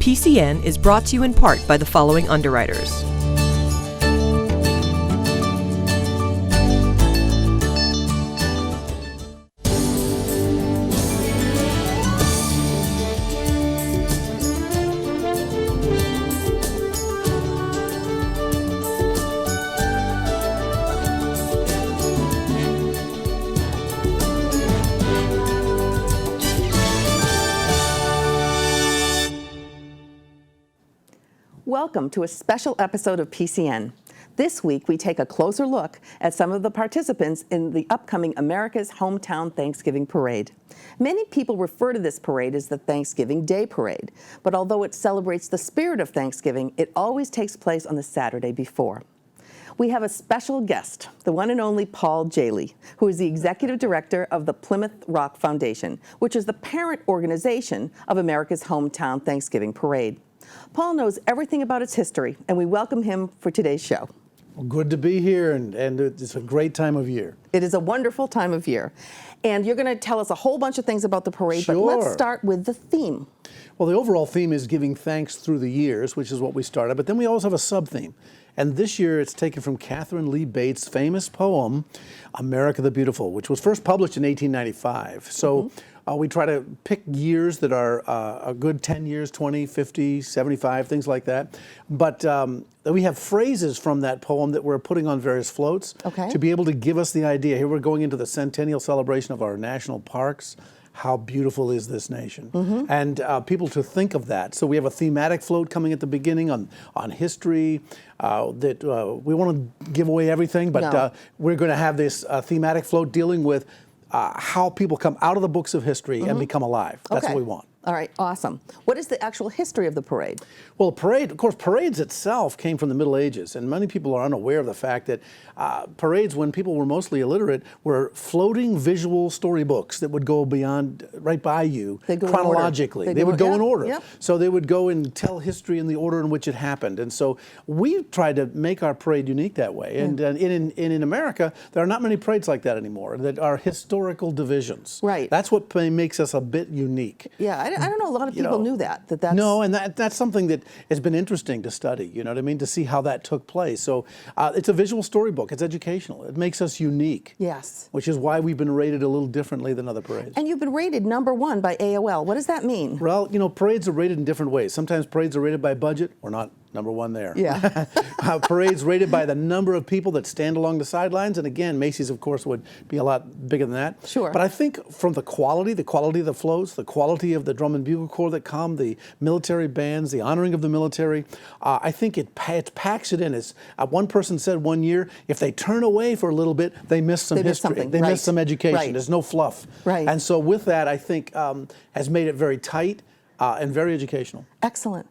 PCN is brought to you in part by the following underwriters. Welcome to a special episode of PCN. This week, we take a closer look at some of the participants in the upcoming America's Hometown Thanksgiving Parade. Many people refer to this parade as the Thanksgiving Day Parade, but although it celebrates the spirit of Thanksgiving, it always takes place on the Saturday before. We have a special guest, the one and only Paul Jaley, who is the Executive Director of the Plymouth Rock Foundation, which is the parent organization of America's Hometown Thanksgiving Parade. Paul knows everything about its history, and we welcome him for today's show. Well, good to be here, and it's a great time of year. It is a wonderful time of year. And you're going to tell us a whole bunch of things about the parade, Sure. But let's start with the theme. Well, the overall theme is giving thanks through the years, which is what we started, but then we also have a sub-theme. And this year it's taken from Catherine Lee Bates' famous poem, America the Beautiful, which was first published in 1895. So we try to pick years that are a good 10 years, 20, 50, 75, things like that. But we have phrases from that poem that we're putting on various floats to be able to give us the idea. Here we're going into the centennial celebration of our national parks. How beautiful is this nation? And people to think of that. So we have a thematic float coming at the beginning on history. We want to give away everything, but we're going to have this thematic float dealing with how people come out of the books of history and become alive. That's what we want. All right, awesome. What is the actual history of the parade? Well, parades itself came from the Middle Ages, and many people are unaware of the fact that parades, when people were mostly illiterate, were floating visual storybooks that would go right by you chronologically. They would go in order. Yep. So they would go and tell history in the order in which it happened. And so we tried to make our parade unique that way. And in America, there are not many parades like that anymore that are historical divisions. Right. That's what makes us a bit unique. Yeah, I don't know, a lot of people knew that's... No, and that's something that has been interesting to study, you know what I mean, to see how that took place. So it's a visual storybook, it's educational, it makes us unique. Yes. Which is why we've been rated a little differently than other parades. And you've been rated #1 by AOL. What does that mean? Well, parades are rated in different ways. Sometimes parades are rated by budget, or not #1 there. Yeah. Parades rated by the number of people that stand along the sidelines, and again, Macy's, of course, would be a lot bigger than that. Sure. But I think from the quality of the floats, the quality of the drum and bugle corps that come, the military bands, the honoring of the military, I think it packs it in. As one person said one year, if they turn away for a little bit, they miss some history. They miss some education. Right. There's no fluff. Right. And so with that, I think has made it very tight. And very educational. Excellent.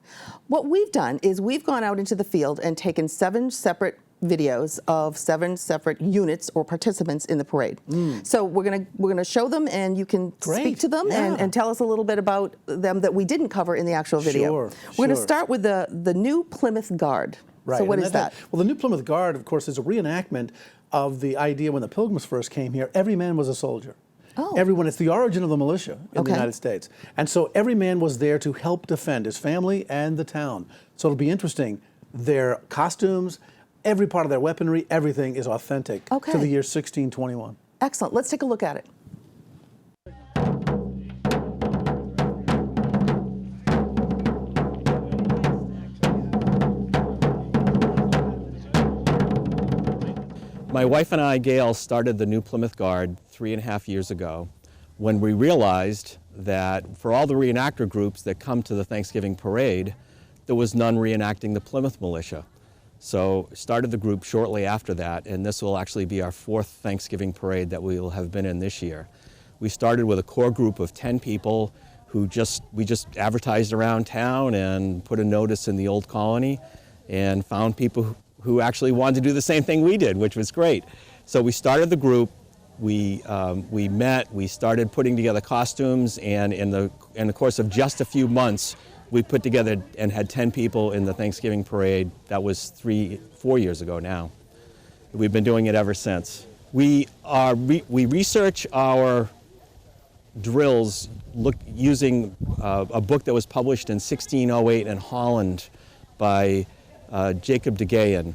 What we've done is we've gone out into the field and taken 7 separate videos of 7 separate units or participants in the parade. So we're gonna show them, and you can speak to them and tell us a little bit about them that we didn't cover in the actual video. Sure. We're gonna start with the new Plymouth Guard. Right. So what is that? Well, the new Plymouth Guard, of course, is a reenactment of the idea when the Pilgrims first came here. Every man was a soldier. Oh. Everyone, it's the origin of the militia in the United States. And so every man was there to help defend his family and the town. So it'll be interesting. Their costumes, every part of their weaponry, everything is authentic to the year 1621. Excellent. Let's take a look at it. My wife and I, Gail, started the new Plymouth Guard 3.5 years ago when we realized that for all the reenactor groups that come to the Thanksgiving parade, there was none reenacting the Plymouth militia. So started the group shortly after that, and this will actually be our 4th Thanksgiving parade that we will have been in this year. We started with a core group of 10 people who we just advertised around town and put a notice in the Old Colony and found people who actually wanted to do the same thing we did, which was great. So we started the group, we met, we started putting together costumes, and in the course of just a few months, we put together and had 10 people in the Thanksgiving parade. That was 4 years ago now. We've been doing it ever since. We research our drills using a book that was published in 1608 in Holland by Jacob de Geyen.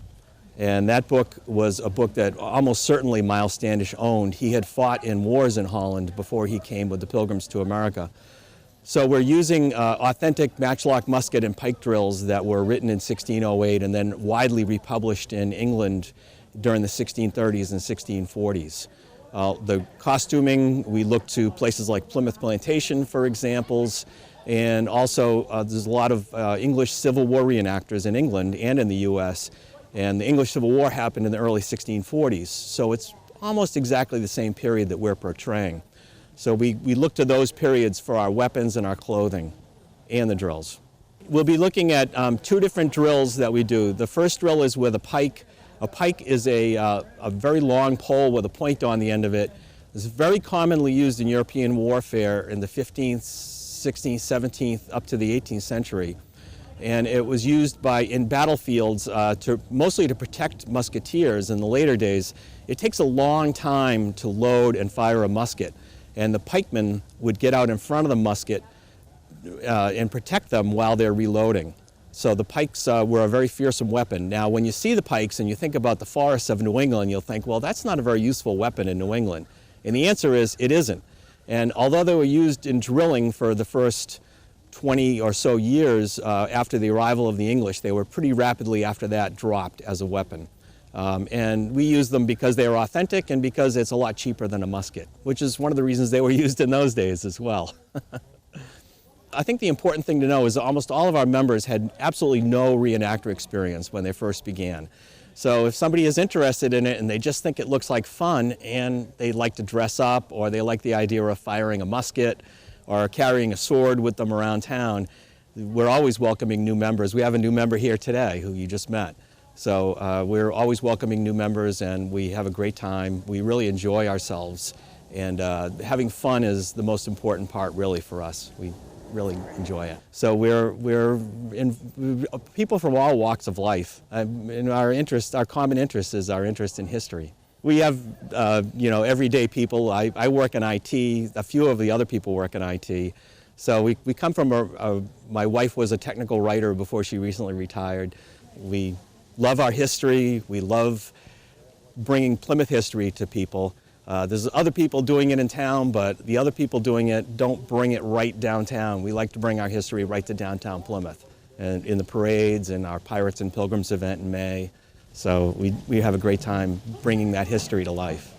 And that book was a book that almost certainly Miles Standish owned. He had fought in wars in Holland before he came with the Pilgrims to America. So we're using authentic matchlock musket and pike drills that were written in 1608 and then widely republished in England during the 1630s and 1640s. The costuming, we look to places like Plymouth Plantation for examples, and also there's a lot of English Civil War reenactors in England and in the US, and the English Civil War happened in the early 1640s, so it's almost exactly the same period that we're portraying. So we look to those periods for our weapons and our clothing and the drills. We'll be looking at two different drills that we do. The first drill is with a pike. A pike is a very long pole with a point on the end of it. It's very commonly used in European warfare in the 15th, 16th, 17th, up to the 18th century. And it was used in battlefields mostly to protect musketeers in the later days. It takes a long time to load and fire a musket. And the pikemen would get out in front of the musket and protect them while they're reloading. So the pikes were a very fearsome weapon. Now, when you see the pikes and you think about the forests of New England, you'll think, well, that's not a very useful weapon in New England. And the answer is, it isn't. And although they were used in drilling for the first 20 or so years after the arrival of the English, they were pretty rapidly after that dropped as a weapon. And we use them because they are authentic and because it's a lot cheaper than a musket, which is one of the reasons they were used in those days as well. I think the important thing to know is that almost all of our members had absolutely no reenactor experience when they first began. So if somebody is interested in it and they just think it looks like fun and they like to dress up or they like the idea of firing a musket or carrying a sword with them around town, we're always welcoming new members. We have a new member here today who you just met. So we're always welcoming new members and we have a great time. We really enjoy ourselves, and having fun is the most important part really for us. We really enjoy it. So we're people from all walks of life. And our common interest is our interest in history. We have everyday people. I work in IT. A few of the other people work in IT. So we come from my wife was a technical writer before she recently retired. We love our history. We love bringing Plymouth history to people. There's other people doing it in town, but the other people doing it don't bring it right downtown. We like to bring our history right to downtown Plymouth, and in the parades and our Pirates and Pilgrims event in May. So we have a great time bringing that history to life.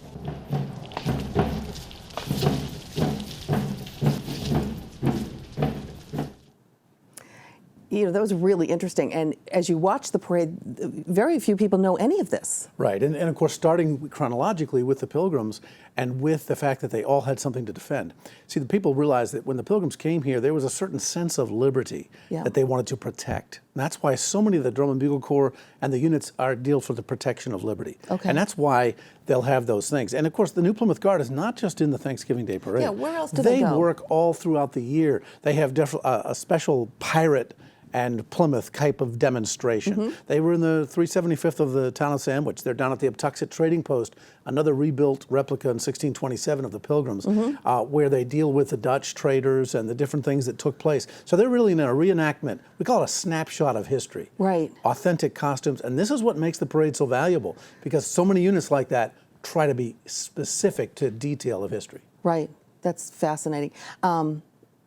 You know, that was really interesting. And as you watch the parade, very few people know any of this. Right, and of course, starting chronologically with the Pilgrims and with the fact that they all had something to defend. See, the people realized that when the Pilgrims came here, there was a certain sense of liberty that they wanted to protect. And that's why so many of the Drum and Bugle Corps and the units deal for the protection of liberty. Okay. And that's why they'll have those things. And of course, the new Plymouth Guard is not just in the Thanksgiving Day Parade. Yeah, where else do they go? They work all throughout the year. They have a special pirate and Plymouth type of demonstration. They were in the 375th of the town of Sandwich. They're down at the Uptuxet Trading Post, another rebuilt replica in 1627 of the Pilgrims, where they deal with the Dutch traders and the different things that took place. So they're really in a reenactment. We call it a snapshot of history. Right. Authentic costumes, and this is what makes the parade so valuable, because so many units like that try to be specific to detail of history. Right. That's fascinating.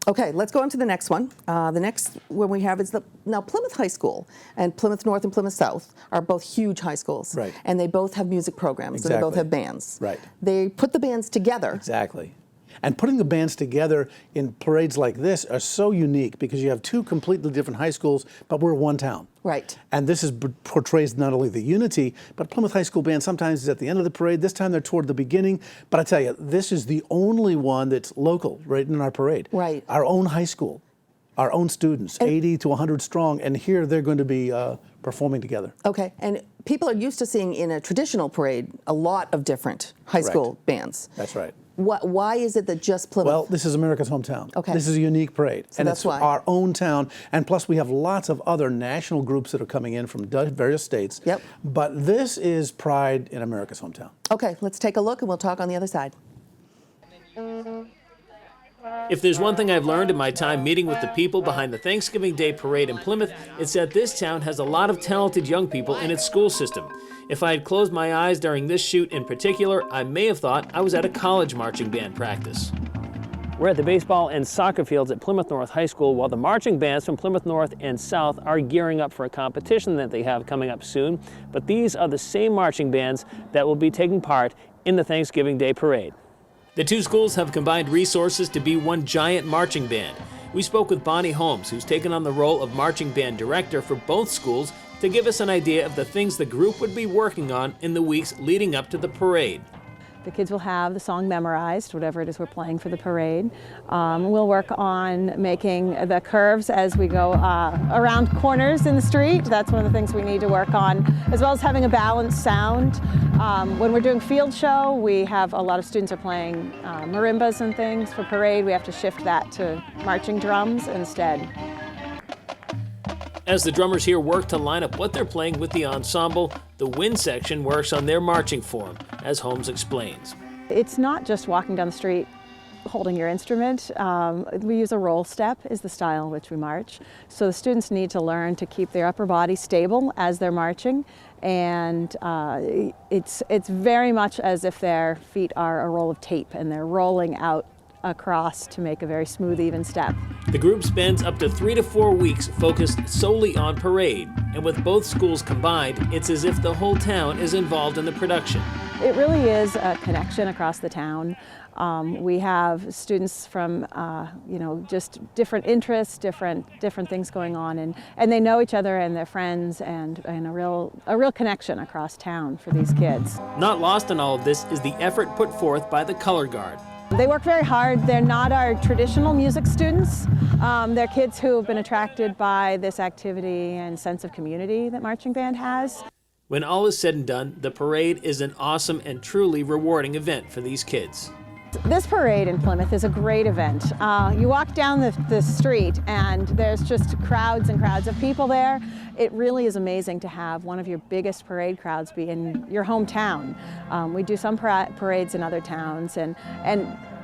Okay, let's go on to the next one. The next one we have is now Plymouth High School and Plymouth North and Plymouth South are both huge high schools. Right. And they both have music programs. And they both have bands. Right. They put the bands together. Exactly. And putting the bands together in parades like this are so unique because you have two completely different high schools, but we're one town. Right. And this portrays not only the unity, but Plymouth High School Band sometimes is at the end of the parade. This time they're toward the beginning. But I tell you, this is the only one that's local right in our parade. Right. Our own high school, our own students, 80 to 100 strong, and here they're going to be performing together. Okay. And people are used to seeing in a traditional parade a lot of different high school bands. That's right. Why is it that just Plymouth? Well, this is America's hometown. Okay. This is a unique parade. So and that's it's our own town. And plus we have lots of other national groups that are coming in from various states. Yep. But this is pride in America's hometown. Okay, let's take a look and we'll talk on the other side. If there's one thing I've learned in my time meeting with the people behind the Thanksgiving Day Parade in Plymouth, it's that this town has a lot of talented young people in its school system. If I had closed my eyes during this shoot in particular, I may have thought I was at a college marching band practice. We're at the baseball and soccer fields at Plymouth North High School while the marching bands from Plymouth North and South are gearing up for a competition that they have coming up soon. But these are the same marching bands that will be taking part in the Thanksgiving Day Parade. The two schools have combined resources to be one giant marching band. We spoke with Bonnie Holmes, who's taken on the role of marching band director for both schools, to give us an idea of the things the group would be working on in the weeks leading up to the parade. The kids will have the song memorized, whatever it is we're playing for the parade. We'll work on making the curves as we go around corners in the street. That's one of the things we need to work on, as well as having a balanced sound. When we're doing field show, we have a lot of students are playing marimbas and things for parade. We have to shift that to marching drums instead. As the drummers here work to line up what they're playing with the ensemble, the wind section works on their marching form, as Holmes explains. It's not just walking down the street holding your instrument. We use a roll step is the style in which we march. So the students need to learn to keep their upper body stable as they're marching, and it's very much as if their feet are a roll of tape and they're rolling out across to make a very smooth, even step. The group spends up to 3 to 4 weeks focused solely on parade, and with both schools combined, it's as if the whole town is involved in the production. It really is a connection across the town. We have students from, just different interests, different things going on, and they know each other and they're friends, and a real connection across town for these kids. Not lost in all of this is the effort put forth by the Color Guard. They work very hard. They're not our traditional music students. They're kids who have been attracted by this activity and sense of community that marching band has. When all is said and done, the parade is an awesome and truly rewarding event for these kids. This parade in Plymouth is a great event. You walk down the street and there's just crowds and crowds of people there. It really is amazing to have one of your biggest parade crowds be in your hometown. We do some parades in other towns, and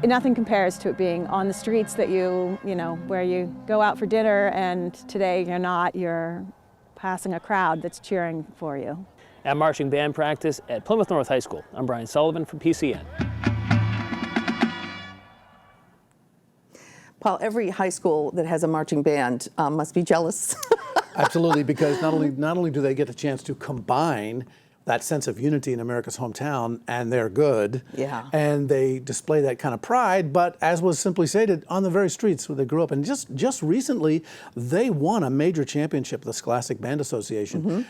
nothing compares to it being on the streets that where you go out for dinner, and today you're passing a crowd that's cheering for you. At marching band practice at Plymouth North High School, I'm Brian Sullivan for PCN. Paul, every high school that has a marching band must be jealous. Absolutely, because not only do they get the chance to combine that sense of unity in America's hometown, and they're good, and they display that kind of pride, but as was simply stated, on the very streets where they grew up. And just recently, they won a major championship, the Scholastic Band Association,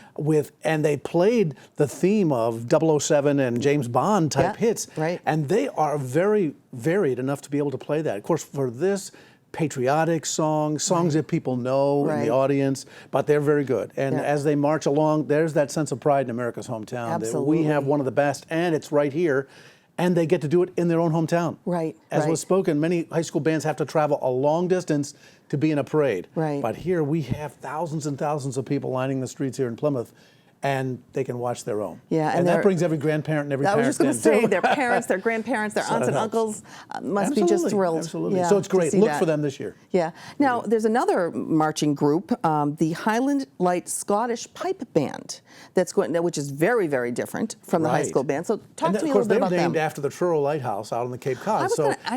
and they played the theme of 007 and James Bond type hits, and they are very varied enough to be able to play that. Of course, for this patriotic songs that people know in the audience, but they're very good. And as they march along, there's that sense of pride in America's hometown. That we have one of the best, and it's right here, and they get to do it in their own hometown. As was spoken, many high school bands have to travel a long distance to be in a parade. But here we have thousands and thousands of people lining the streets here in Plymouth, and they can watch their own. And that brings every grandparent and every parent in. I was just going to say, their parents, their grandparents, their aunts and uncles must be just thrilled. Absolutely. So it's great. Look for them this year. Now, there's another marching group, the Highland Light Scottish Pipe Band, which is very, very different from the high school band. So talk to me a little bit about them. They're named after the Truro Lighthouse out on the Cape Cod.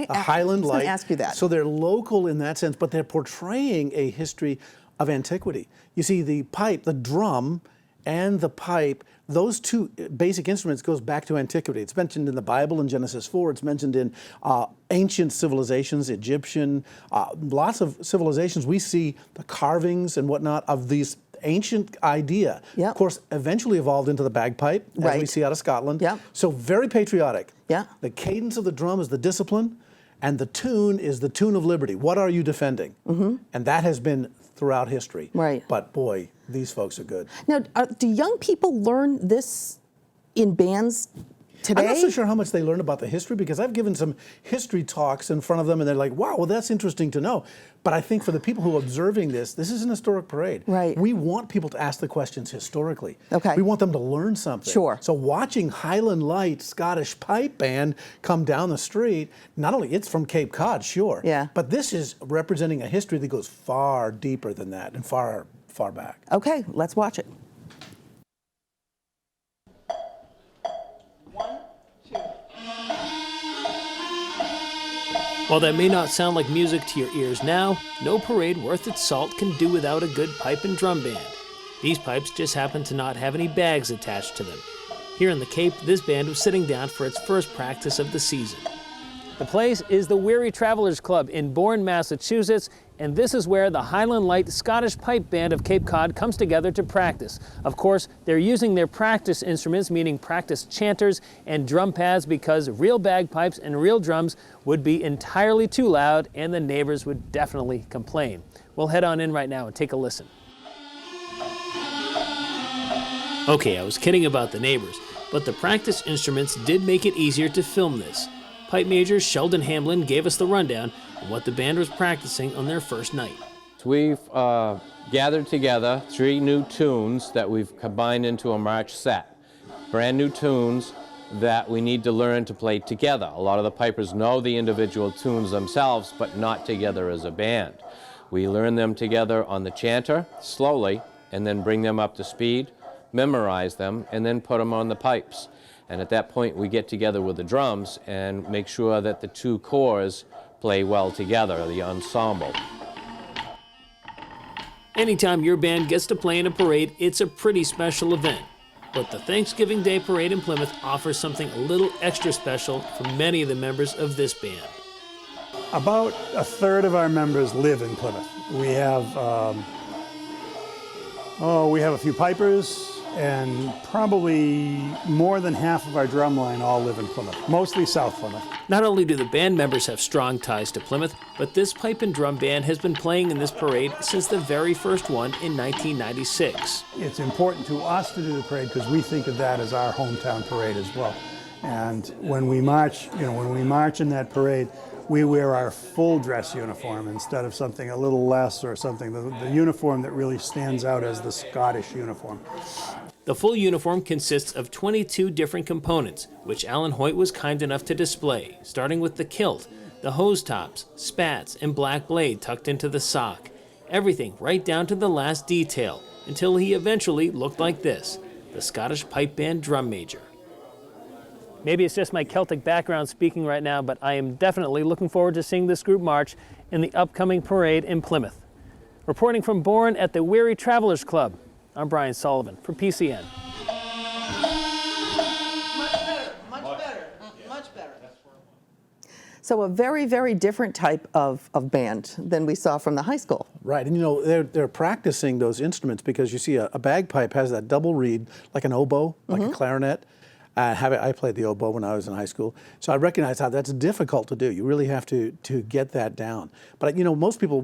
Highland Light. Ask you that. So they're local in that sense, but they're portraying a history of antiquity. You see, the pipe, the drum, and the pipe, those two basic instruments goes back to antiquity. It's mentioned in the Bible in Genesis 4. It's mentioned in ancient civilizations, Egyptian, lots of civilizations. We see the carvings and whatnot of these ancient idea. Of course, eventually evolved into the bagpipe, as we see out of Scotland. So very patriotic. The cadence of the drum is the discipline, and the tune is the tune of liberty. What are you defending? And that has been throughout history. But boy, these folks are good. Now, do young people learn this in bands today. I'm not so sure how much they learn about the history, because I've given some history talks in front of them and they're like, wow, well, that's interesting to know. But I think for the people who are observing this is an historic parade. Right. We want people to ask the questions historically. Okay. We want them to learn something. Sure. So watching Highland Light Scottish Pipe Band come down the street, not only it's from Cape Cod, sure. Yeah. But this is representing a history that goes far deeper than that and far, far back. Okay, let's watch it. While that may not sound like music to your ears now, no parade worth its salt can do without a good pipe and drum band. These pipes just happen to not have any bags attached to them. Here in the Cape, this band was sitting down for its first practice of the season. The place is the Weary Travelers Club in Bourne, Massachusetts, and this is where the Highland Light Scottish Pipe Band of Cape Cod comes together to practice. Of course, they're using their practice instruments, meaning practice chanters and drum pads, because real bagpipes and real drums would be entirely too loud and the neighbors would definitely complain. We'll head on in right now and take a listen. Okay, I was kidding about the neighbors, but the practice instruments did make it easier to film this. Pipe Major Sheldon Hamlin gave us the rundown on what the band was practicing on their first night. We've gathered together 3 new tunes that we've combined into a march set. Brand new tunes that we need to learn to play together. A lot of the pipers know the individual tunes themselves, but not together as a band. We learn them together on the chanter, slowly, and then bring them up to speed, memorize them, and then put them on the pipes. And at that point, we get together with the drums and make sure that the 2 corps play well together, the ensemble. Anytime your band gets to play in a parade, it's a pretty special event. But the Thanksgiving Day Parade in Plymouth offers something a little extra special for many of the members of this band. About a third of our members live in Plymouth. We have a few pipers, and probably more than half of our drumline all live in Plymouth, mostly South Plymouth. Not only do the band members have strong ties to Plymouth, but this pipe and drum band has been playing in this parade since the very first one in 1996. It's important to us to do the parade because we think of that as our hometown parade as well. And when we march, when we march in that parade, we wear our full dress uniform instead of something a little less or something, the uniform that really stands out as the Scottish uniform. The full uniform consists of 22 different components, which Alan Hoyt was kind enough to display, starting with the kilt, the hose tops, spats, and black blade tucked into the sock. Everything right down to the last detail, until he eventually looked like this, the Scottish Pipe Band Drum Major. Maybe it's just my Celtic background speaking right now, but I am definitely looking forward to seeing this group march in the upcoming parade in Plymouth. Reporting from Bourne at the Weary Travelers Club, I'm Brian Sullivan for PCN. Much better. So a very, very different type of band than we saw from the high school. Right, and they're practicing those instruments because you see a bagpipe has that double reed, like an oboe, like a clarinet. I played the oboe when I was in high school, so I recognize how that's difficult to do. You really have to get that down. But most people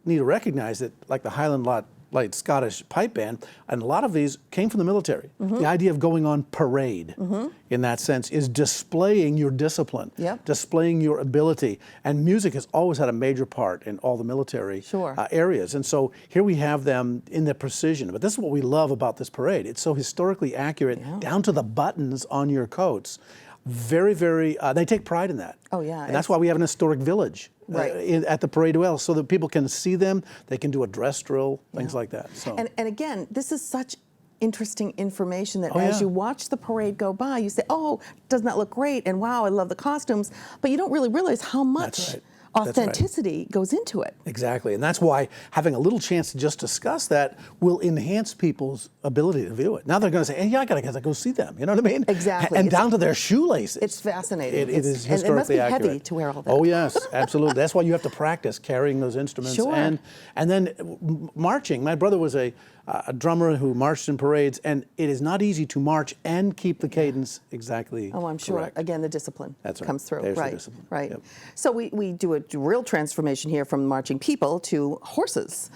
need to recognize that, like the Highland Light Scottish Pipe Band, and a lot of these came from the military. The idea of going on parade, in that sense, is displaying your discipline, displaying your ability. And music has always had a major part in all the military areas. And so here we have them in their precision. But this is what we love about this parade. It's so historically accurate, down to the buttons on your coats. Very, very, they take pride in that. Oh, yeah. And that's why we have an historic village at the parade well, so that people can see them, they can do a dress drill, things like that. So. And again, this is such interesting information that as you watch the parade go by, you say, oh, doesn't that look great? And wow, I love the costumes. But you don't really realize how much authenticity goes into it. Exactly, and that's why having a little chance to just discuss that will enhance people's ability to view it. Now they're going to say, hey, yeah, I got to go see them. You know what I mean? Exactly. And down to their shoelaces. It's fascinating. It is historically and it must be accurate. heavy to wear all that. Oh yes, absolutely. That's why you have to practice carrying those instruments. And then marching. My brother was a drummer who marched in parades, and it is not easy to march and keep the cadence exactly I'm sure. correct. Again, the discipline comes through. There's the discipline. Right. Yep. So we do a real transformation here from marching people to horses.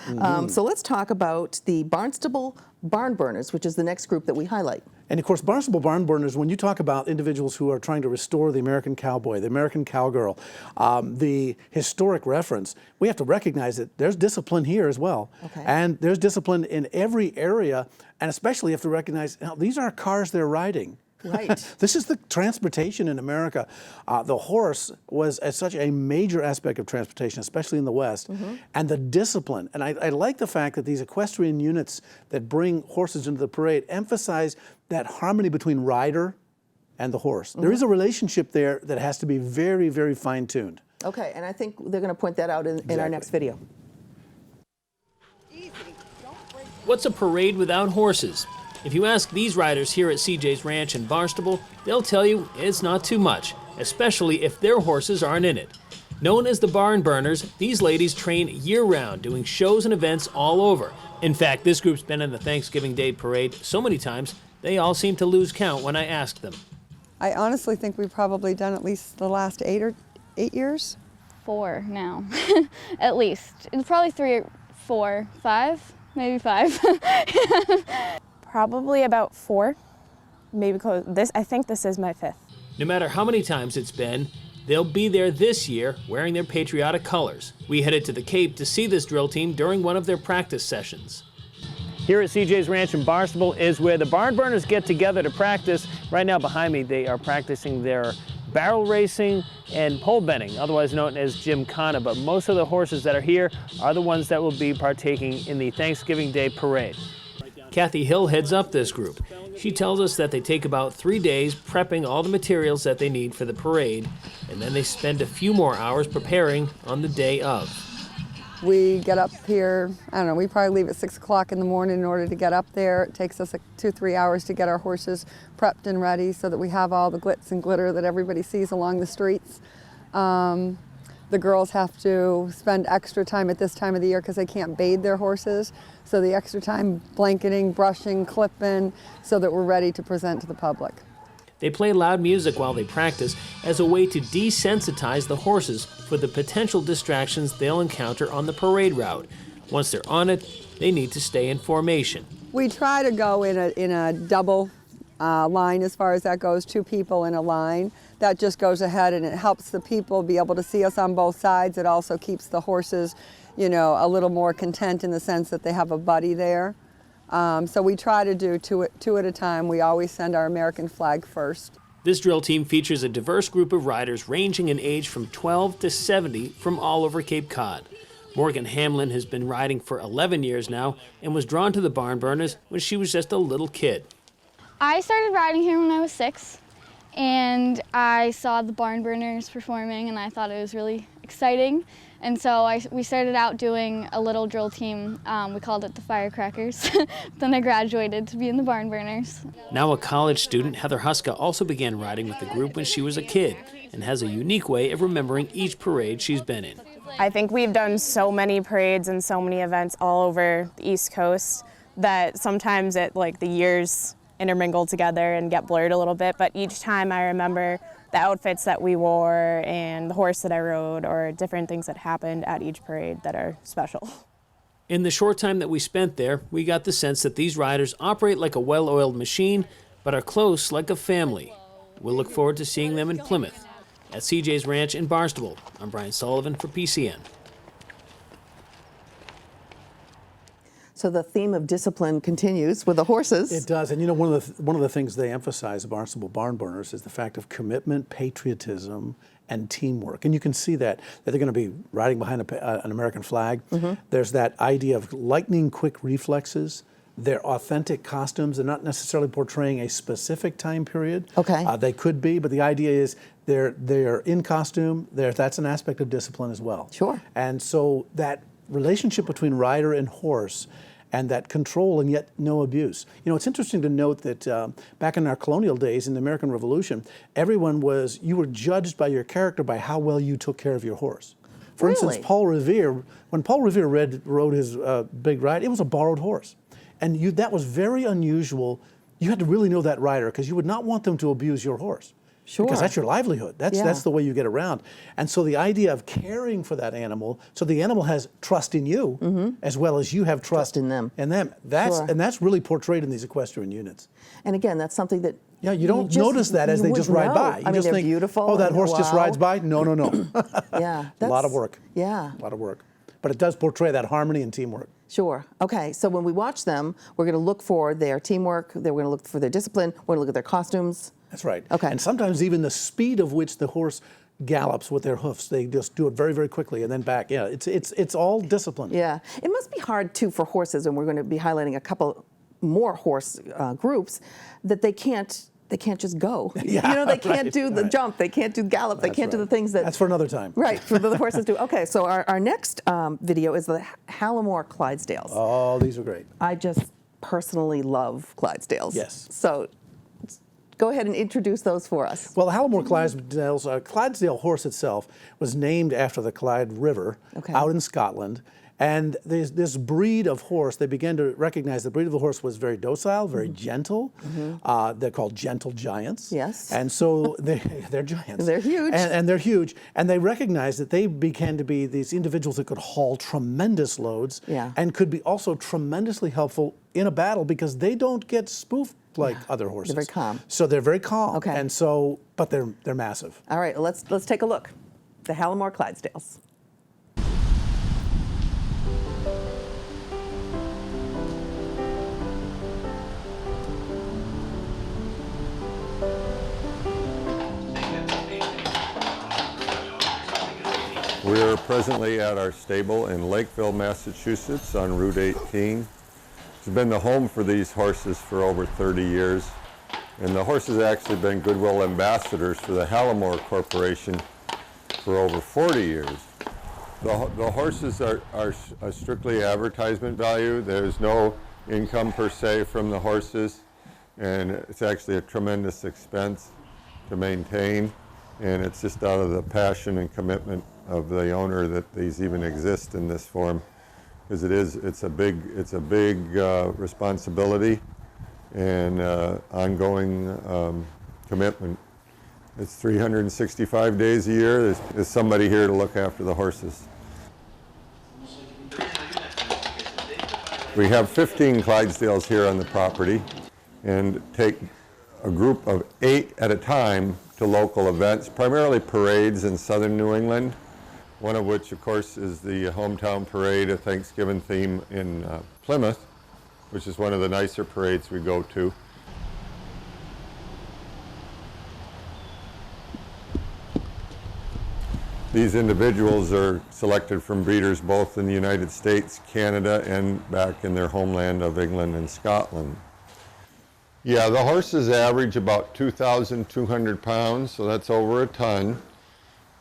So let's talk about the Barnstable Barnburners, which is the next group that we highlight. And of course, Barnstable Barnburners, when you talk about individuals who are trying to restore the American cowboy, the American cowgirl, the historic reference, we have to recognize that there's discipline here as well. Okay. And there's discipline in every area, and especially you have to recognize, now, these are cars they're riding. Right. This is the transportation in America. The horse was such a major aspect of transportation, especially in the West, and the discipline. And I like the fact that these equestrian units that bring horses into the parade emphasize that harmony between rider and the horse. There is a relationship there that has to be very, very fine-tuned. Okay, and I think they're going to point that out in our next video. What's a parade without horses? If you ask these riders here at CJ's Ranch in Barnstable, they'll tell you it's not too much, especially if their horses aren't in it. Known as the Barnburners, these ladies train year-round, doing shows and events all over. In fact, this group's been in the Thanksgiving Day Parade so many times, they all seem to lose count when I ask them. I honestly think we've probably done at least the last 8 years. 4 now, at least. It's probably 3 or 4, 5, maybe 5. Probably about 4, maybe close. I think this is my 5th. No matter how many times it's been, they'll be there this year wearing their patriotic colors. We headed to the Cape to see this drill team during one of their practice sessions. Here at CJ's Ranch in Barnstable is where the Barnburners get together to practice. Right now behind me, they are practicing their barrel racing and pole bending, otherwise known as gymkhana. But most of the horses that are here are the ones that will be partaking in the Thanksgiving Day Parade. Kathy Hill heads up this group. She tells us that they take about 3 days prepping all the materials that they need for the parade, and then they spend a few more hours preparing on the day of. We get up here, I don't know, we probably leave at 6 o'clock in the morning in order to get up there. It takes us like 2-3 hours to get our horses prepped and ready so that we have all the glitz and glitter that everybody sees along the streets. The girls have to spend extra time at this time of the year because they can't bathe their horses. So the extra time blanketing, brushing, clipping, so that we're ready to present to the public. They play loud music while they practice as a way to desensitize the horses for the potential distractions they'll encounter on the parade route. Once they're on it, they need to stay in formation. We try to go in a double line as far as that goes, 2 people in a line. That just goes ahead and it helps the people be able to see us on both sides. It also keeps the horses, you know, a little more content in the sense that they have a buddy there. So we try to do two at a time. We always send our American flag first. This drill team features a diverse group of riders ranging in age from 12 to 70 from all over Cape Cod. Morgan Hamlin has been riding for 11 years now and was drawn to the Barnburners when she was just a little kid. I started riding here when I was 6, and I saw the Barnburners performing, and I thought it was really exciting. And so we started out doing a little drill team. We called it the Firecrackers. Then I graduated to be in the Barnburners. Now a college student, Heather Huska also began riding with the group when she was a kid and has a unique way of remembering each parade she's been in. I think we've done so many parades and so many events all over the East Coast that sometimes the years intermingle together and get blurred a little bit, but each time I remember the outfits that we wore and the horse that I rode or different things that happened at each parade that are special. In the short time that we spent there, we got the sense that these riders operate like a well-oiled machine, but are close like a family. We'll look forward to seeing them in Plymouth. At CJ's Ranch in Barnstable, I'm Brian Sullivan for PCN. So the theme of discipline continues with the horses. It does, and you know, one of the things they emphasize, the Barnstable Barnburners, is the fact of commitment, patriotism, and teamwork. And you can see that they're going to be riding behind an American flag. There's that idea of lightning quick reflexes. They're authentic costumes. They're not necessarily portraying a specific time period. Okay. They could be, but the idea is they're in costume. That's an aspect of discipline as well. Sure. And so that relationship between rider and horse, and that control and yet no abuse. You know, it's interesting to note that back in our colonial days in the American Revolution, you were judged by your character by how well you took care of your horse. For instance, Paul Revere, when Paul Revere rode his big ride, it was a borrowed horse. And that was very unusual. You had to really know that rider because you would not want them to abuse your horse. Sure. Because that's your livelihood. That's Yeah. that's the way you get around. And so the idea of caring for that animal, so the animal has trust in you as well as you have trust in them. That's Sure. and that's really portrayed in these equestrian units. And again, that's something that You don't notice that as they just ride by. You I mean, just they're think, beautiful. oh, that and horse just wow. rides by. No. Yeah, A lot of work. Yeah. A lot of work. But it does portray that harmony and teamwork. Sure. Okay. So when we watch them, we're going to look for their teamwork. We're going to look for their discipline. We're going to look at their costumes. That's right. Okay. And sometimes even the speed of which the horse gallops with their hoofs. They just do it very, very quickly and then back. Yeah, it's all discipline. Yeah. It must be hard too for horses, and we're going to be highlighting a couple more horse groups that they can't just go. Yeah, they can't right, do the right. jump. They can't do gallop. They That's can't do the right. things that. That's for another time. Right, for the horses do. Okay, so our next video is the Halleh Clydesdales. Oh, these are great. I just personally love Clydesdales. Yes. So go ahead and introduce those for us. Well, the Halleh Clydesdales, Clydesdale horse itself was named after the Clyde River out in Scotland. And this breed of horse, they began to recognize the breed of the horse was very docile, very gentle. They're called gentle giants. Yes. And so they're giants. They're huge. And they're huge. And they recognized that they began to be these individuals that could haul tremendous loads and could be also tremendously helpful in a battle because they don't get spoofed like other horses. They're very calm. So they're very calm. Okay. And so, but they're massive. All right, let's take a look. The Halleh Clydesdales. We're presently at our stable in Lakeville, Massachusetts on Route 18. It's been the home for these horses for over 30 years. And the horses have actually been Goodwill ambassadors for the Halleh Corporation for over 40 years. The horses are a strictly advertisement value. There's no income per se from the horses. And it's actually a tremendous expense to maintain. And it's just out of the passion and commitment of the owner that these even exist in this form, because it's a big responsibility and ongoing commitment. It's 365 days a year. There's somebody here to look after the horses. We have 15 Clydesdales here on the property and take a group of 8 at a time to local events, primarily parades in southern New England, one of which, of course, is the hometown parade, a Thanksgiving theme in Plymouth, which is one of the nicer parades we go to. These individuals are selected from breeders both in the United States, Canada, and back in their homeland of England and Scotland. Yeah, the horses average about 2,200 pounds, so that's over a ton.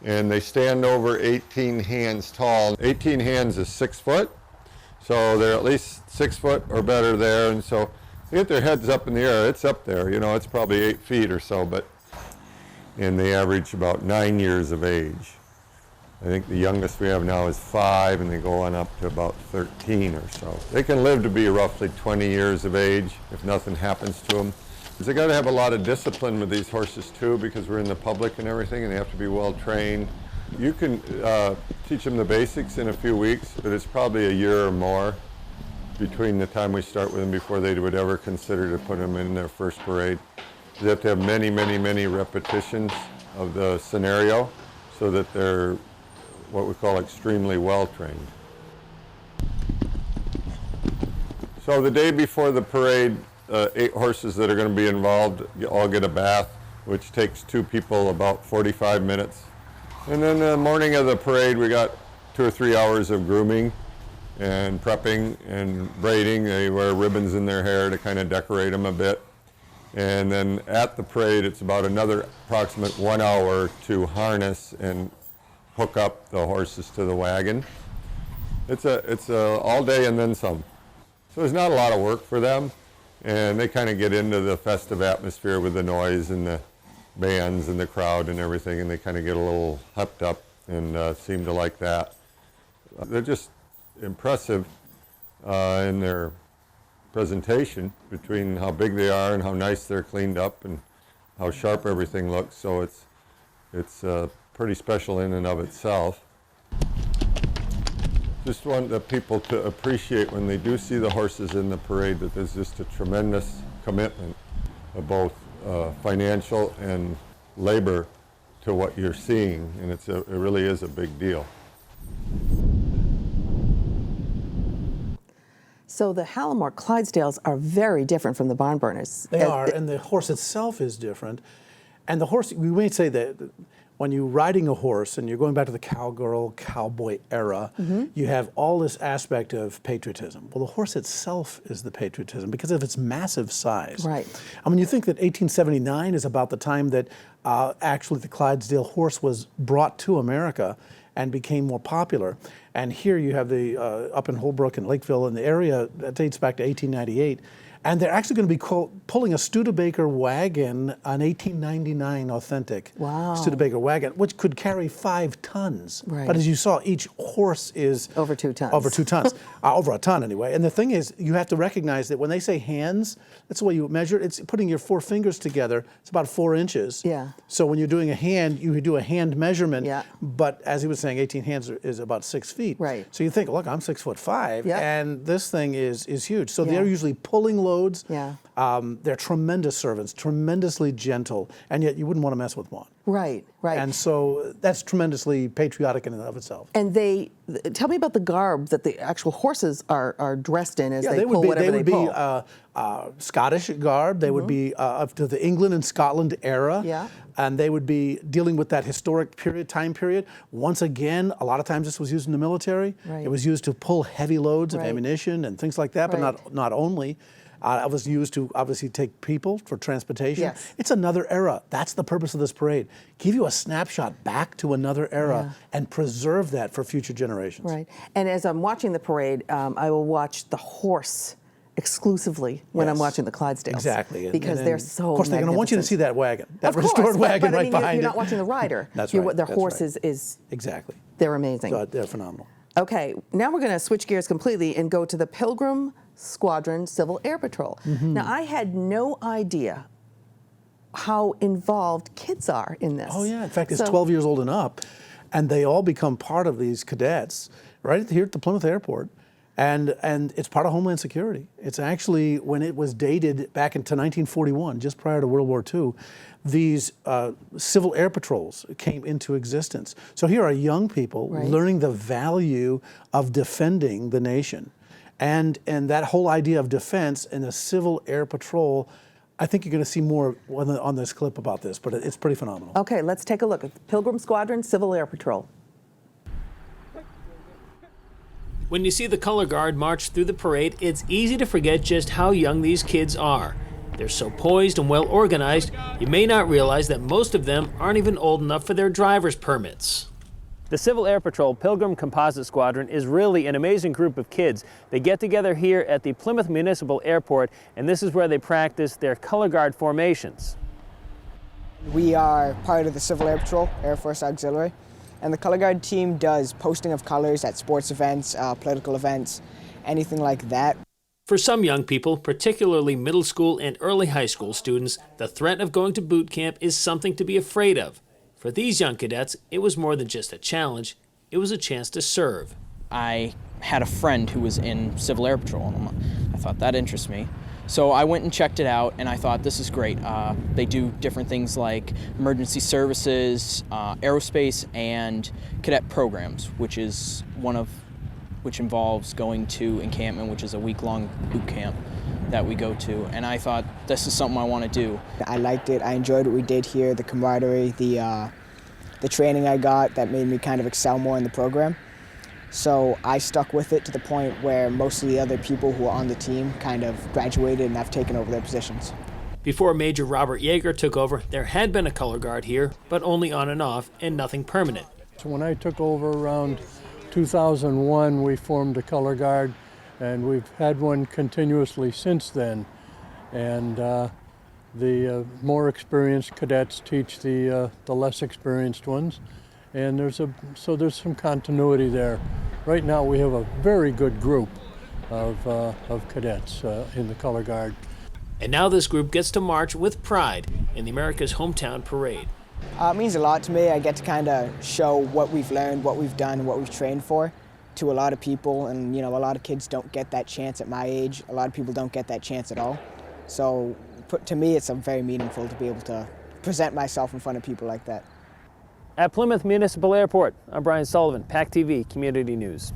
And they stand over 18 hands tall. 18 hands is 6 foot, so they're at least 6 foot or better there. And so they get their heads up in the air. It's up there, it's probably 8 feet or so, and they average about 9 years of age. I think the youngest we have now is 5, and they go on up to about 13 or so. They can live to be roughly 20 years of age if nothing happens to them. They got to have a lot of discipline with these horses too, because we're in the public and everything, and they have to be well trained. You can teach them the basics in a few weeks, but it's probably a year or more between the time we start with them before they would ever consider to put them in their first parade. They have to have many, many, many repetitions of the scenario so that they're what we call extremely well trained. So the day before the parade, 8 horses that are going to be involved all get a bath, which takes 2 people about 45 minutes. And then the morning of the parade, we got 2 or 3 hours of grooming and prepping and braiding. They wear ribbons in their hair to kind of decorate them a bit. And then at the parade, it's about another approximate 1 hour to harness and hook up the horses to the wagon. It's a all day and then some. So there's not a lot of work for them, and they kind of get into the festive atmosphere with the noise and the bands and the crowd and everything, and they kind of get a little hyped up and seem to like that. They're just impressive in their presentation, between how big they are and how nice they're cleaned up and how sharp everything looks. So it's pretty special in and of itself. Just want the people to appreciate when they do see the horses in the parade that there's just a tremendous commitment of both financial and labor to what you're seeing, and it really is a big deal. So the Halleh Clydesdales are very different from the Barnburners. They are, and the horse itself is different. And the horse, we may say that when you're riding a horse and you're going back to the cowgirl, cowboy era, you have all this aspect of patriotism. Well, the horse itself is the patriotism because of its massive size. Right. I mean, you think that 1879 is about the time that actually the Clydesdale horse was brought to America and became more popular. And here you have the, up in Holbrook and Lakeville in the area, that dates back to 1898. And they're actually going to be pulling a Studebaker wagon, an 1899 authentic Studebaker wagon, which could carry 5 tons. Right. But as you saw, each horse is over 2 tons. Over 2 tons, over a ton anyway. And the thing is, you have to recognize that when they say hands, that's the way you measure it. It's putting your 4 fingers together. It's about 4 inches. Yeah. So when you're doing a hand, you do a hand measurement. Yeah. But as he was saying, 18 hands is about 6 feet. Right. So you think, look, I'm 6'5", Yeah. and this thing is huge. So Yeah. they're usually pulling loads. Yeah. They're tremendous servants, tremendously gentle, and yet you wouldn't want to mess with one. Right, right. And so that's tremendously patriotic in and of itself. And tell me about the garb that the actual horses are dressed in as they pull whatever they pull. They would be Scottish garb. They would be up to the England and Scotland era. Yeah. And they would be dealing with that historic time period. Once again, a lot of times this was used in the military. Right. It was used to pull heavy loads of Right. ammunition and things like that, but not only. It was used to obviously take people for transportation. Yes. It's another era. That's the purpose of this parade. Give you a snapshot back to another era and preserve that for future generations. Right. And as I'm watching the parade, I will watch the horse exclusively when I'm watching the Clydesdales. Exactly. Because they're so Of course, they're going to want you to see that wagon, that restored wagon but right behind you're it. not watching the rider. That's right. The That's horse right. is Exactly. they're amazing. So they're phenomenal. Okay, now we're going to switch gears completely and go to the Pilgrim Squadron Civil Air Patrol. Now, I had no idea how involved kids are in this. Oh, yeah. In fact, it's 12 years old and up, and they all become part of these cadets right here at the Plymouth Airport. And it's part of Homeland Security. It's actually, when it was dated back into 1941, just prior to World War II, these civil air patrols came into existence. So here are young people learning the value of defending the nation. And that whole idea of defense and the civil air patrol, I think you're going to see more on this clip about this, but it's pretty phenomenal. Okay, let's take a look at the Pilgrim Squadron Civil Air Patrol. When you see the color guard march through the parade, it's easy to forget just how young these kids are. They're so poised and well organized, you may not realize that most of them aren't even old enough for their driver's permits. The Civil Air Patrol Pilgrim Composite Squadron is really an amazing group of kids. They get together here at the Plymouth Municipal Airport, and this is where they practice their color guard formations. We are part of the Civil Air Patrol, Air Force Auxiliary, and the color guard team does posting of colors at sports events, political events, anything like that. For some young people, particularly middle school and early high school students, the threat of going to boot camp is something to be afraid of. For these young cadets, it was more than just a challenge, it was a chance to serve. I had a friend who was in Civil Air Patrol, and I thought that interests me. So I went and checked it out, and I thought, this is great. They do different things like emergency services, aerospace, and cadet programs, which involves going to encampment, which is a week-long boot camp that we go to. And I thought, this is something I want to do. I liked it. I enjoyed what we did here, the camaraderie, the training I got that made me kind of excel more in the program. So I stuck with it to the point where most of the other people who were on the team kind of graduated and have taken over their positions. Before Major Robert Yeager took over, there had been a color guard here, but only on and off, and nothing permanent. So when I took over around 2001, we formed a color guard, and we've had one continuously since then. And the more experienced cadets teach the less experienced ones. And there's some continuity there. Right now we have a very good group of cadets in the color guard. And now this group gets to march with pride in the America's Hometown Parade. It means a lot to me. I get to kind of show what we've learned, what we've done, what we've trained for to a lot of people. And, a lot of kids don't get that chance at my age. A lot of people don't get that chance at all. So to me, it's very meaningful to be able to present myself in front of people like that. At Plymouth Municipal Airport, I'm Brian Sullivan, PACTV Community News.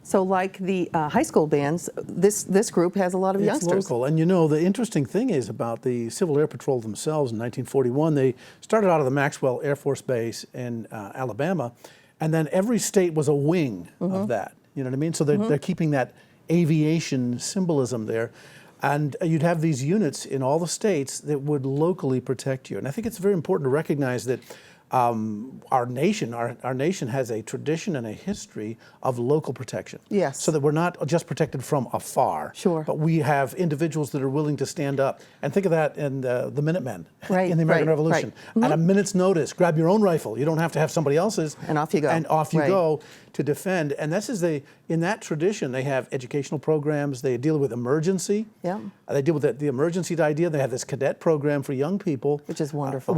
So like the high school bands, this group has a lot of youngsters. It's local. And the interesting thing is about the Civil Air Patrol themselves in 1941, they started out of the Maxwell Air Force Base in Alabama, and then every state was a wing of that. You know what I mean? So they're keeping that aviation symbolism there. And you'd have these units in all the states that would locally protect you. And I think it's very important to recognize that our nation has a tradition and a history of local protection. Yes. So that we're not just protected from afar. Sure. But we have individuals that are willing to stand up. And think of that in the Minutemen in the American Revolution. At a minute's notice, grab your own rifle. You don't have to have somebody else's. And off you go. And off you go to defend. And this is in that tradition, they have educational programs. They deal with emergency. Yeah. They deal with the emergency idea. They have this cadet program for young people. Which is wonderful.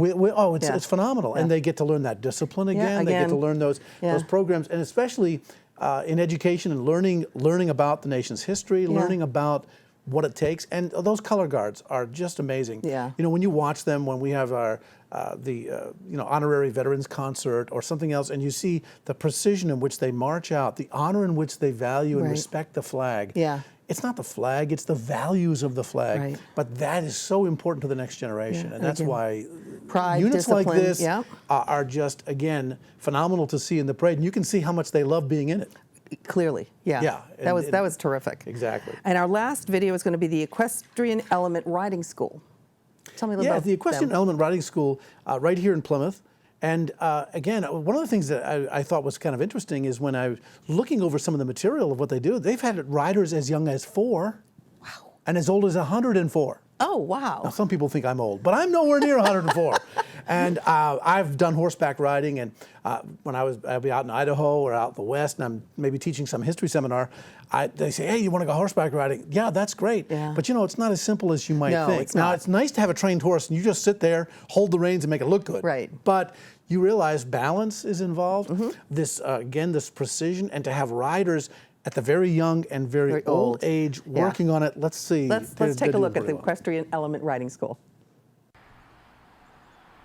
It's phenomenal. And they get to learn that discipline again. They get to learn those programs. And especially in education and learning about the nation's history, learning about what it takes. And those color guards are just amazing. Yeah. When you watch them, when we have our honorary veterans concert or something else, and you see the precision in which they march out, the honor in which they value and respect the flag. Yeah. It's not the flag, it's the values of the flag. Right. But that is so important to the next generation. Yeah. And that's why pride, units like discipline, this are just, again, phenomenal to see in the parade. And you can see how much they love being in it. Clearly, yeah. That was terrific. Exactly. And our last video is going to be the Equestrian Element Riding School. Tell me a little about the Equestrian Element Riding School right here in Plymouth. And again, one of the things that I thought was kind of interesting is when I was looking over some of the material of what they do, they've had riders as young as 4. Wow. And as old as 104. Oh, wow. Now, some people think I'm old, but I'm nowhere near 104. And I've done horseback riding, and when I'd be out in Idaho or out in the West, and I'm maybe teaching some history seminar, they say, hey, you want to go horseback riding? Yeah, that's great. Yeah. But it's not as simple as you might think. It's not. Now, it's nice to have a trained horse, and you just sit there, hold the reins, and make it look good. Right. But you realize balance is involved, this precision, and to have riders at the very young and very old age working on it. Let's see. Let's take a look at the Equestrian Element Riding School.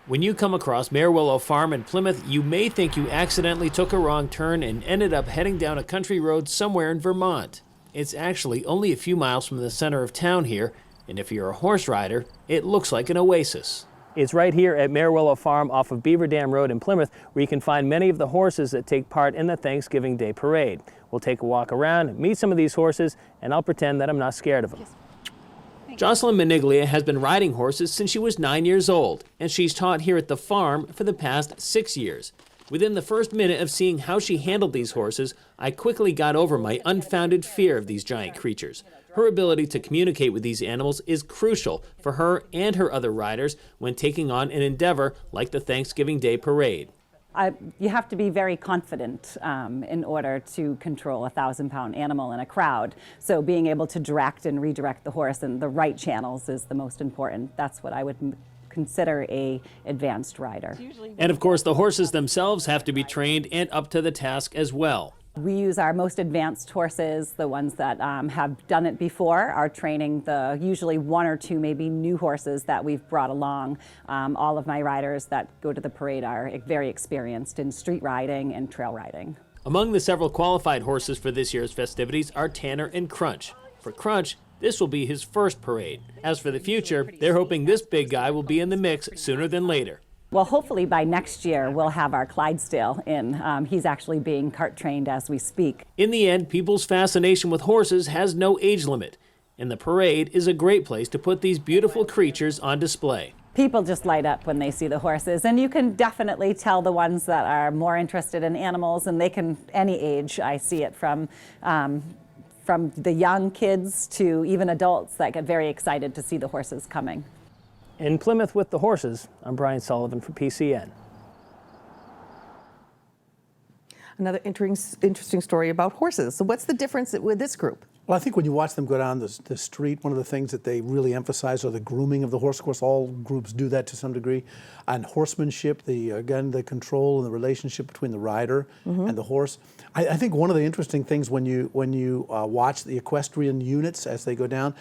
When you come across Marewillow Farm in Plymouth, you may think you accidentally took a wrong turn and ended up heading down a country road somewhere in Vermont. It's actually only a few miles from the center of town here, and if you're a horse rider, it looks like an oasis. It's right here at Marewillow Farm off of Beaver Dam Road in Plymouth where you can find many of the horses that take part in the Thanksgiving Day Parade. We'll take a walk around, meet some of these horses, and I'll pretend that I'm not scared of them. Jocelyn Maniglia has been riding horses since she was 9 years old, and she's taught here at the farm for the past 6 years. Within the first minute of seeing how she handled these horses, I quickly got over my unfounded fear of these giant creatures. Her ability to communicate with these animals is crucial for her and her other riders when taking on an endeavor like the Thanksgiving Day Parade. You have to be very confident in order to control a 1,000-pound animal in a crowd. So being able to direct and redirect the horse in the right channels is the most important. That's what I would consider an advanced rider. And of course, the horses themselves have to be trained and up to the task as well. We use our most advanced horses, the ones that have done it before, are training the usually 1 or 2 maybe new horses that we've brought along. All of my riders that go to the parade are very experienced in street riding and trail riding. Among the several qualified horses for this year's festivities are Tanner and Crunch. For Crunch, this will be his first parade. As for the future, they're hoping this big guy will be in the mix sooner than later. Well, hopefully by next year we'll have our Clydesdale in. He's actually being cart trained as we speak. In the end, people's fascination with horses has no age limit, and the parade is a great place to put these beautiful creatures on display. People just light up when they see the horses, and you can definitely tell the ones that are more interested in animals, and they can, any age, I see it from the young kids to even adults that get very excited to see the horses coming. In Plymouth with the horses, I'm Brian Sullivan for PCN. Another interesting story about horses. So what's the difference with this group? Well, I think when you watch them go down the street, one of the things that they really emphasize are the grooming of the horse. Of course, all groups do that to some degree. And horsemanship, the control and the relationship between the rider and the horse. I think one of the interesting things when you watch the equestrian units as they go down,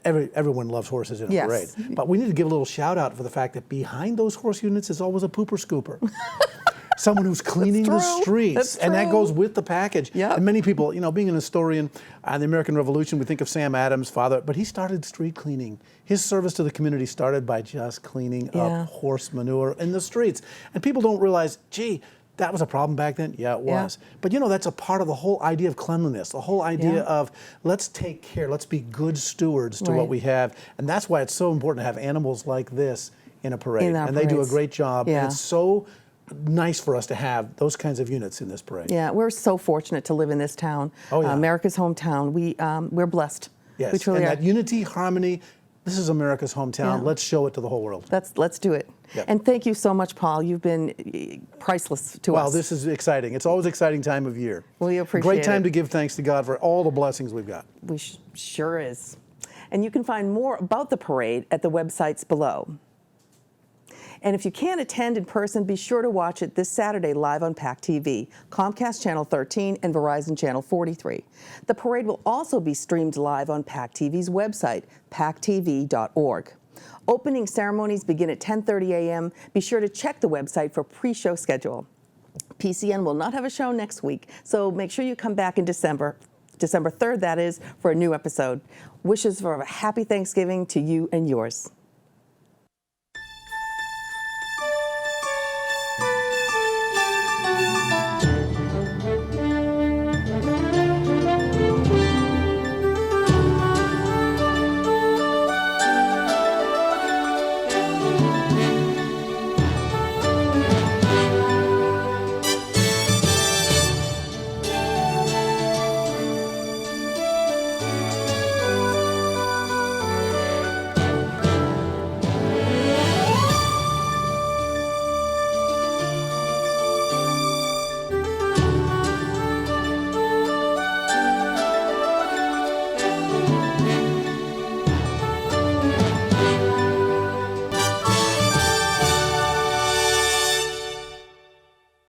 everyone loves horses in a parade. But we need to give a little shout out for the fact that behind those horse units is always a pooper scooper. Someone who's cleaning the streets, and that goes with the package. And many people, being an historian on the American Revolution, we think of Sam Adams' father, but he started street cleaning. His service to the community started by just cleaning up horse manure in the streets. And people don't realize, gee, that was a problem back then? Yeah, it was. But that's a part of the whole idea of cleanliness, the whole idea of let's take care, let's be good stewards to what we have. And that's why it's so important to have animals like this in a parade. And they do a great job. And it's so nice for us to have those kinds of units in this parade. Yeah, we're so fortunate to live in this town, America's hometown. We're blessed. Yes, we truly and are. that unity, harmony, this is America's hometown. Let's show it to the whole world. Let's do it. And thank you so much, Paul. You've been priceless to us. Well, this is exciting. It's always an exciting time of year. We appreciate it. Great time to give thanks to God for all the blessings we've got. We sure is. And you can find more about the parade at the websites below. And if you can't attend in person, be sure to watch it this Saturday live on PACTV, Comcast Channel 13 and Verizon Channel 43. The parade will also be streamed live on PACTV's website, pactv.org. Opening ceremonies begin at 10:30 a.m. Be sure to check the website for pre-show schedule. PCN will not have a show next week, so make sure you come back in December 3rd, that is, for a new episode. Wishes for a happy Thanksgiving to you and yours.